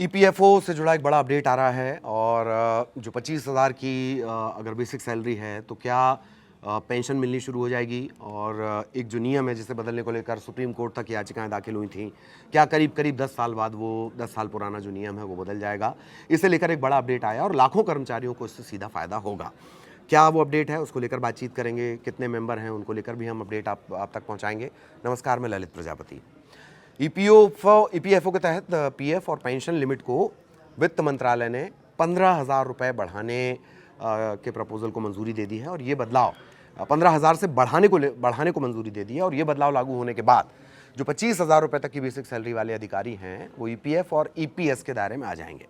EPFO से जुड़ा एक बड़ा अपडेट आ रहा है और जो 25,000 की अगर बेसिक सैलरी है तो क्या पेंशन मिलनी शुरू हो जाएगी। और एक जो नियम है जिसे बदलने को लेकर सुप्रीम कोर्ट तक याचिकाएं दाखिल हुई थी, क्या करीब करीब 10 साल बाद वो 10 साल पुराना जो नियम है वो बदल जाएगा। इसे लेकर एक बड़ा अपडेट आया और लाखों कर्मचारियों को इससे सीधा फायदा होगा। क्या वो अपडेट है, उसको लेकर बातचीत करेंगे। कितने मेंबर हैं उनको लेकर भी हम अपडेट आप तक पहुंचाएंगे। नमस्कार, मैं ललित प्रजापति। ईपीएफओ के तहत पीएफ और पेंशन लिमिट को वित्त मंत्रालय ने 15,000 रुपये बढ़ाने के प्रपोजल को मंजूरी दे दी है और ये बदलाव 15,000 से बढ़ाने को मंजूरी दे दी है। और ये बदलाव लागू होने के बाद जो 25,000 रुपये तक की बेसिक सैलरी वाले अधिकारी हैं वो ईपीएफ और ईपीएस के दायरे में आ जाएंगे।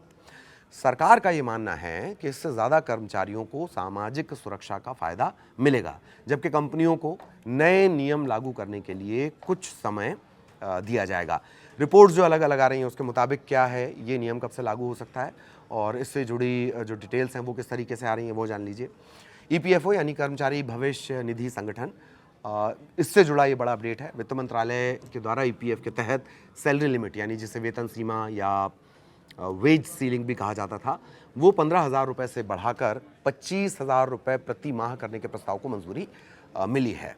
सरकार का ये मानना है कि इससे ज़्यादा कर्मचारियों को सामाजिक सुरक्षा का फायदा मिलेगा, जबकि कंपनियों को नए नियम लागू करने के लिए कुछ समय दिया जाएगा। रिपोर्ट्स जो अलग अलग आ रही हैं उसके मुताबिक क्या है, ये नियम कब से लागू हो सकता है और इससे जुड़ी जो डिटेल्स हैं वो किस तरीके से आ रही हैं वो जान लीजिए। ईपीएफओ यानी कर्मचारी भविष्य निधि संगठन, इससे जुड़ा ये बड़ा अपडेट है। वित्त मंत्रालय के द्वारा ईपीएफ के तहत सैलरी लिमिट यानी जिसे वेतन सीमा या वेज सीलिंग भी कहा जाता था, वो 15,000 रुपये से बढ़ाकर 25,000 रुपये प्रति माह करने के प्रस्ताव को मंजूरी मिली है।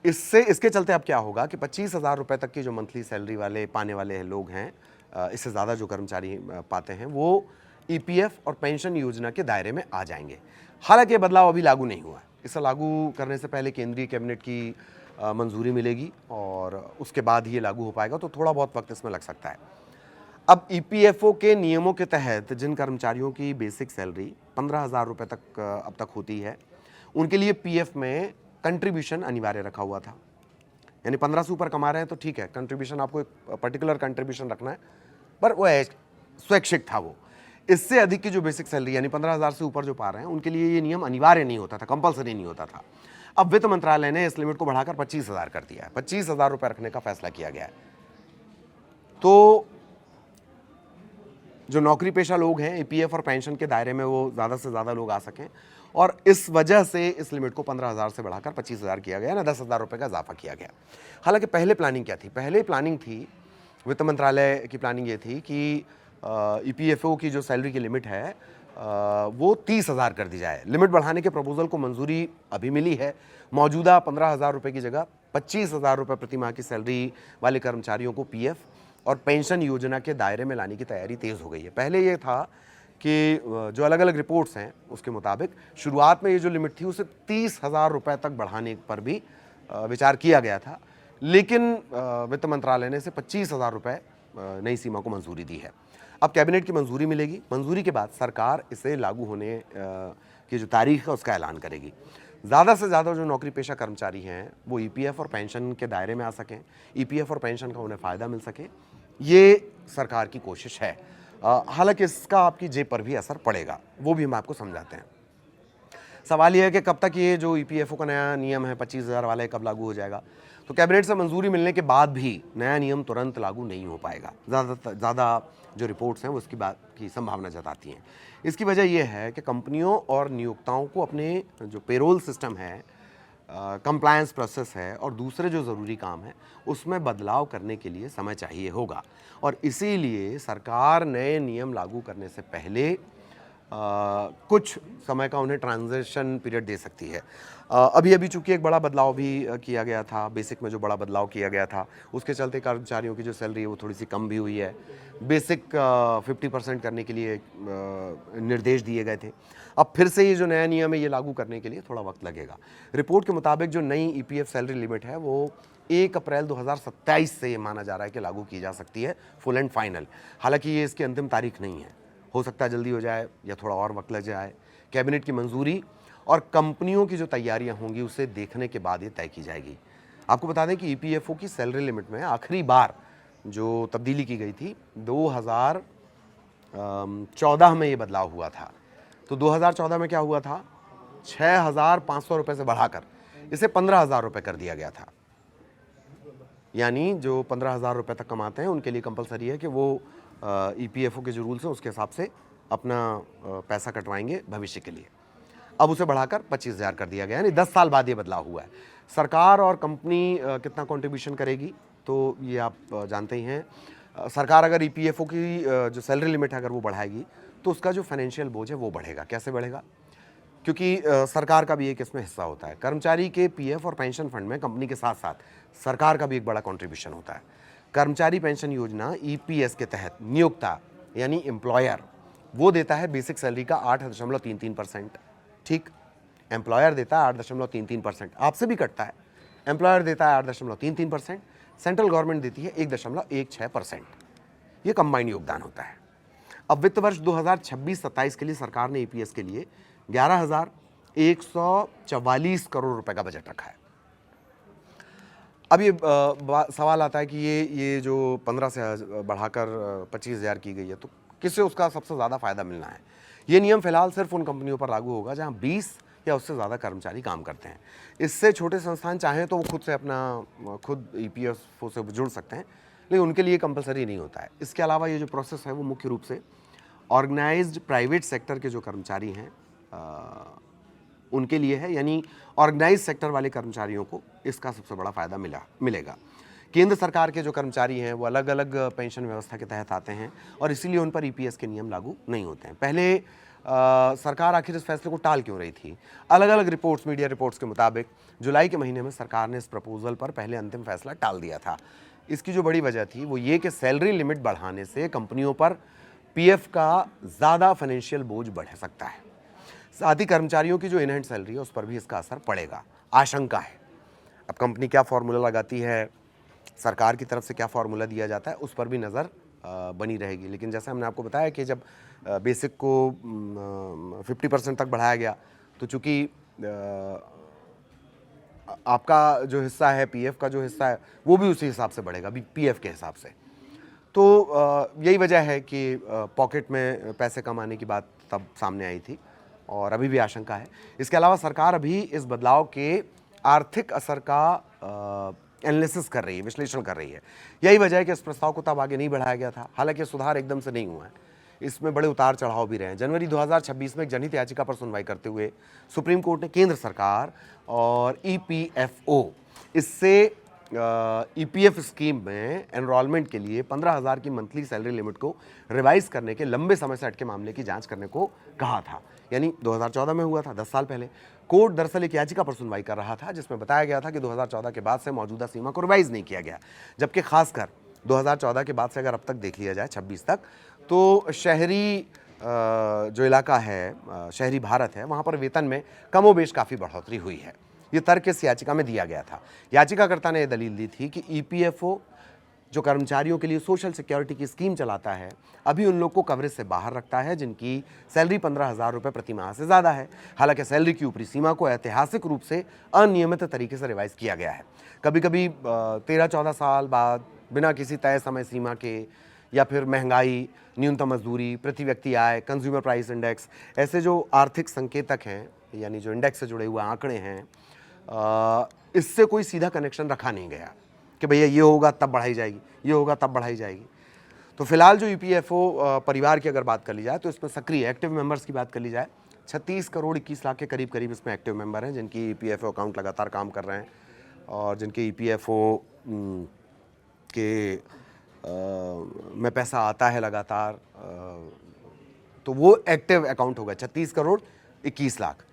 इसके चलते अब क्या होगा कि 25,000 रुपये तक की जो मंथली सैलरी वाले पाने वाले लोग हैं, इससे ज़्यादा जो कर्मचारी पाते हैं, वो ईपीएफ और पेंशन योजना के दायरे में आ जाएंगे। हालांकि ये बदलाव अभी लागू नहीं हुआ है। इसे लागू करने से पहले केंद्रीय कैबिनेट की मंजूरी मिलेगी और उसके बाद ये लागू हो पाएगा, तो थोड़ा बहुत वक्त इसमें लग सकता है। अब ईपीएफओ के नियमों के तहत जिन कर्मचारियों की बेसिक सैलरी 15,000 रुपये तक अब तक होती है, उनके लिए पीएफ में कंट्रीब्यूशन अनिवार्य रखा हुआ था। यानी 15 से ऊपर कमा रहे हैं तो ठीक है, कंट्रीब्यूशन आपको एक पर्टिकुलर कंट्रीब्यूशन रखना है, पर वो स्वैच्छिक था। वो इससे अधिक की जो बेसिक सैलरी यानी 15,000 से ऊपर जो पा रहे हैं उनके लिए ये नियम अनिवार्य नहीं होता था, कंपलसरी नहीं होता था। अब वित्त मंत्रालय ने इस लिमिट को बढ़ाकर 25,000 कर दिया है। 25,000 रुपये रखने का फैसला किया गया है। तो जो नौकरी पेशा लोग हैं ईपीएफ और पेंशन के दायरे में वो ज़्यादा से ज़्यादा लोग आ सकें, और इस वजह से इस लिमिट को 15,000 से बढ़ाकर 25,000 किया गया ना, 10,000 रुपये का इजाफा किया गया। हालांकि पहले प्लानिंग क्या थी? पहले प्लानिंग थी, वित्त मंत्रालय की प्लानिंग ये थी कि ईपीएफओ की जो सैलरी की लिमिट है वो 30,000 कर दी जाए। लिमिट बढ़ाने के प्रपोजल को मंजूरी अभी मिली है। मौजूदा 15,000 रुपये की जगह 25,000 रुपये प्रति माह की सैलरी वाले कर्मचारियों को पीएफ और पेंशन योजना के दायरे में लाने की तैयारी तेज़ हो गई है। पहले ये था कि जो अलग अलग रिपोर्ट्स हैं उसके मुताबिक शुरुआत में ये जो लिमिट थी उसे 30,000 रुपये तक बढ़ाने पर भी विचार किया गया था, लेकिन वित्त मंत्रालय ने इसे 25,000 रुपये नई सीमा को मंजूरी दी है। अब कैबिनेट की मंजूरी मिलेगी। मंजूरी के बाद सरकार इसे लागू होने की जो तारीख है उसका ऐलान करेगी। ज़्यादा से ज़्यादा जो नौकरी पेशा कर्मचारी हैं वो ईपीएफ और पेंशन के दायरे में आ सकें, ईपीएफ और पेंशन का उन्हें फ़ायदा मिल सके, ये सरकार की कोशिश है। हालांकि इसका आपकी जेब पर भी असर पड़ेगा, वो भी हम आपको समझाते हैं। सवाल यह है कि कब तक ये जो ईपीएफओ का नया नियम है 25,000 वाला कब लागू हो जाएगा। तो कैबिनेट से मंजूरी मिलने के बाद भी नया नियम तुरंत लागू नहीं हो पाएगा। ज़्यादा जो रिपोर्ट्स हैं वो इसकी बात की संभावना जताती हैं। इसकी वजह यह है कि कंपनियों और नियोक्ताओं को अपने जो पेरोल सिस्टम है, कंप्लायंस प्रोसेस है और दूसरे जो ज़रूरी काम है उसमें बदलाव करने के लिए समय चाहिए होगा, और इसीलिए सरकार नए नियम लागू करने से पहले कुछ समय का उन्हें ट्रांजिशन पीरियड दे सकती है। अभी चूंकि एक बड़ा बदलाव भी किया गया था, बेसिक में जो बड़ा बदलाव किया गया था उसके चलते कर्मचारियों की जो सैलरी है वो थोड़ी सी कम भी हुई है। बेसिक 50% करने के लिए निर्देश दिए गए थे। अब फिर से ये जो नया नियम है ये लागू करने के लिए थोड़ा वक्त लगेगा। रिपोर्ट के मुताबिक जो नई ईपीएफ सैलरी लिमिट है वो 1 अप्रैल 2027 से ये माना जा रहा है कि लागू की जा सकती है, फुल एंड फाइनल। हालांकि ये इसकी अंतिम तारीख नहीं है, हो सकता है जल्दी हो जाए या थोड़ा और वक्त लग जाए। कैबिनेट की मंजूरी और कंपनियों की जो तैयारियां होंगी उसे देखने के बाद ये तय की जाएगी। आपको बता दें कि ईपीएफओ की सैलरी लिमिट में आखिरी बार जो तब्दीली की गई थी 2014 में ये बदलाव हुआ था। तो 2014 में क्या हुआ था, 6,500 रुपये से बढ़ाकर इसे 15,000 रुपये कर दिया गया था। यानी जो 15,000 रुपये तक कमाते हैं उनके लिए कंपलसरी है कि वो ईपीएफओ के जो रूल्स हैं उसके हिसाब से अपना पैसा कटवाएंगे भविष्य के लिए। अब उसे बढ़ाकर 25,000 कर दिया गया, यानी 10 साल बाद ये बदलाव हुआ है। सरकार और कंपनी कितना कंट्रीब्यूशन करेगी तो ये आप जानते ही हैं सरकार अगर ईपीएफओ की जो सैलरी लिमिट है अगर वो बढ़ाएगी तो उसका जो फाइनेंशियल बोझ है वो बढ़ेगा। कैसे बढ़ेगा? क्योंकि सरकार का भी एक इसमें हिस्सा होता है। कर्मचारी के पीएफ और पेंशन फंड में कंपनी के साथ साथ सरकार का भी एक बड़ा कंट्रीब्यूशन होता है। कर्मचारी पेंशन योजना ईपीएस के तहत नियोक्ता यानी एम्प्लॉयर वो देता है बेसिक सैलरी का 8.33%। ठीक, एम्प्लॉयर देता है 8.33%, आपसे भी कटता है। एम्प्लॉयर देता है 8.33%, सेंट्रल गवर्नमेंट देती है 1.16%। ये कंबाइंड योगदान होता है। अब वित्त वर्ष 2026-27 के लिए सरकार ने ईपीएस के लिए 11,144 करोड़ रुपए का बजट रखा है। अब ये सवाल आता है कि ये जो 15 से बढ़ाकर 25,000 की गई है तो किससे उसका सबसे ज़्यादा फायदा मिलना है? ये नियम फिलहाल सिर्फ उन कंपनियों पर लागू होगा जहां 20 या उससे ज़्यादा कर्मचारी काम करते हैं। इससे छोटे संस्थान चाहें तो वो खुद से अपना खुद ईपीएफओ से जुड़ सकते हैं, लेकिन उनके लिए कंपलसरी नहीं होता है। इसके अलावा ये जो प्रोसेस है वो मुख्य रूप से ऑर्गेनाइज्ड प्राइवेट सेक्टर के जो कर्मचारी हैं उनके लिए है, यानी ऑर्गेनाइज सेक्टर वाले कर्मचारियों को इसका सबसे बड़ा फायदा मिलेगा। केंद्र सरकार के जो कर्मचारी हैं वो अलग अलग पेंशन व्यवस्था के तहत आते हैं और इसीलिए उन पर ईपीएस के नियम लागू नहीं होते हैं। पहले सरकार आखिर इस फैसले को टाल क्यों रही थी? अलग अलग रिपोर्ट्स, मीडिया रिपोर्ट्स के मुताबिक जुलाई के महीने में सरकार ने इस प्रपोजल पर पहले अंतिम फैसला टाल दिया था। इसकी जो बड़ी वजह थी वो ये कि सैलरी लिमिट बढ़ाने से कंपनियों पर पीएफ का ज़्यादा फाइनेंशियल बोझ बढ़ सकता है। साथ ही कर्मचारियों की जो इन हैंड सैलरी है उस पर भी इसका असर पड़ेगा, आशंका है। अब कंपनी क्या फॉर्मूला लगाती है, सरकार की तरफ से क्या फॉर्मूला दिया जाता है, उस पर भी नज़र बनी रहेगी। लेकिन जैसे हमने आपको बताया कि जब बेसिक को 50% तक बढ़ाया गया तो चूँकि आपका जो हिस्सा है, पीएफ का जो हिस्सा है, वो भी उसी हिसाब से बढ़ेगा, पीएफ के हिसाब से। तो यही वजह है कि पॉकेट में पैसे कमाने की बात तब सामने आई थी और अभी भी आशंका है। इसके अलावा सरकार अभी इस बदलाव के आर्थिक असर का एनालिसिस कर रही है, विश्लेषण कर रही है। यही वजह है कि इस प्रस्ताव को तब आगे नहीं बढ़ाया गया था। हालांकि सुधार एकदम से नहीं हुआ है, इसमें बड़े उतार चढ़ाव भी रहे हैं। जनवरी 2026 में एक जनहित याचिका पर सुनवाई करते हुए सुप्रीम कोर्ट ने केंद्र सरकार और ईपीएफओ इससे ईपीएफ स्कीम में एनरोलमेंट के लिए 15,000 की मंथली सैलरी लिमिट को रिवाइज करने के लंबे समय से अटके मामले की जांच करने को कहा था। यानी 2014 में हुआ था, 10 साल पहले। कोर्ट दरअसल एक याचिका पर सुनवाई कर रहा था जिसमें बताया गया था कि 2014 के बाद से मौजूदा सीमा को रिवाइज नहीं किया गया, जबकि खासकर 2014 के बाद से अगर अब तक देख लिया जाए 26 तक, तो शहरी जो इलाका है, शहरी भारत है, वहाँ पर वेतन में कमोबेश काफ़ी बढ़ोतरी हुई है। ये तर्क इस याचिका में दिया गया था। याचिकाकर्ता ने यह दलील दी थी कि ईपीएफओ जो कर्मचारियों के लिए सोशल सिक्योरिटी की स्कीम चलाता है अभी उन लोग को कवरेज से बाहर रखता है जिनकी सैलरी 15,000 रुपये प्रति माह से ज़्यादा है। हालांकि सैलरी की ऊपरी सीमा को ऐतिहासिक रूप से अनियमित तरीके से रिवाइज किया गया है। कभी कभी 13-14 साल बाद बिना किसी तय समय सीमा के, या फिर महंगाई, न्यूनतम मजदूरी, प्रति व्यक्ति आय, कंज्यूमर प्राइस इंडेक्स, ऐसे जो आर्थिक संकेतक हैं यानी जो इंडेक्स से जुड़े हुए आंकड़े हैं, इससे कोई सीधा कनेक्शन रखा नहीं गया कि भैया ये होगा तब बढ़ाई जाएगी, ये होगा तब बढ़ाई जाएगी। तो फिलहाल जो ईपीएफओ परिवार की अगर बात कर ली जाए तो इसमें सक्रिय एक्टिव मेंबर्स की बात कर ली जाए, 36 करोड़ 21 लाख के करीब इसमें एक्टिव मेंबर हैं जिनकी ईपीएफओ अकाउंट लगातार काम कर रहे हैं और जिनके ईपीएफओ के में पैसा आता है लगातार, तो वो एक्टिव अकाउंट होगा 36 करोड़ 21 लाख।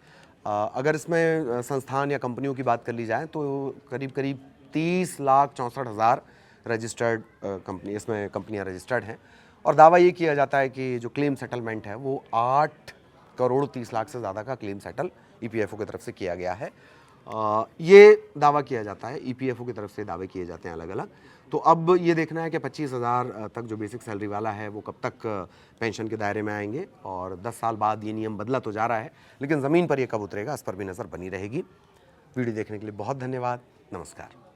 अगर इसमें संस्थान या कंपनियों की बात कर ली जाए तो करीब 30,64,000 रजिस्टर्ड कंपनी, इसमें कंपनियां रजिस्टर्ड हैं और दावा ये किया जाता है कि जो क्लेम सेटलमेंट है वो 8 करोड़ 30 लाख से ज़्यादा का क्लेम सेटल ईपीएफओ की तरफ से किया गया है। ये दावा किया जाता है, ईपीएफओ की तरफ से दावे किए जाते हैं अलग अलग। तो अब ये देखना है कि 25,000 तक जो बेसिक सैलरी वाला है वो कब तक पेंशन के दायरे में आएंगे और 10 साल बाद ये नियम बदला तो जा रहा है, लेकिन ज़मीन पर ये कब उतरेगा इस पर भी नज़र बनी रहेगी। वीडियो देखने के लिए बहुत धन्यवाद। नमस्कार।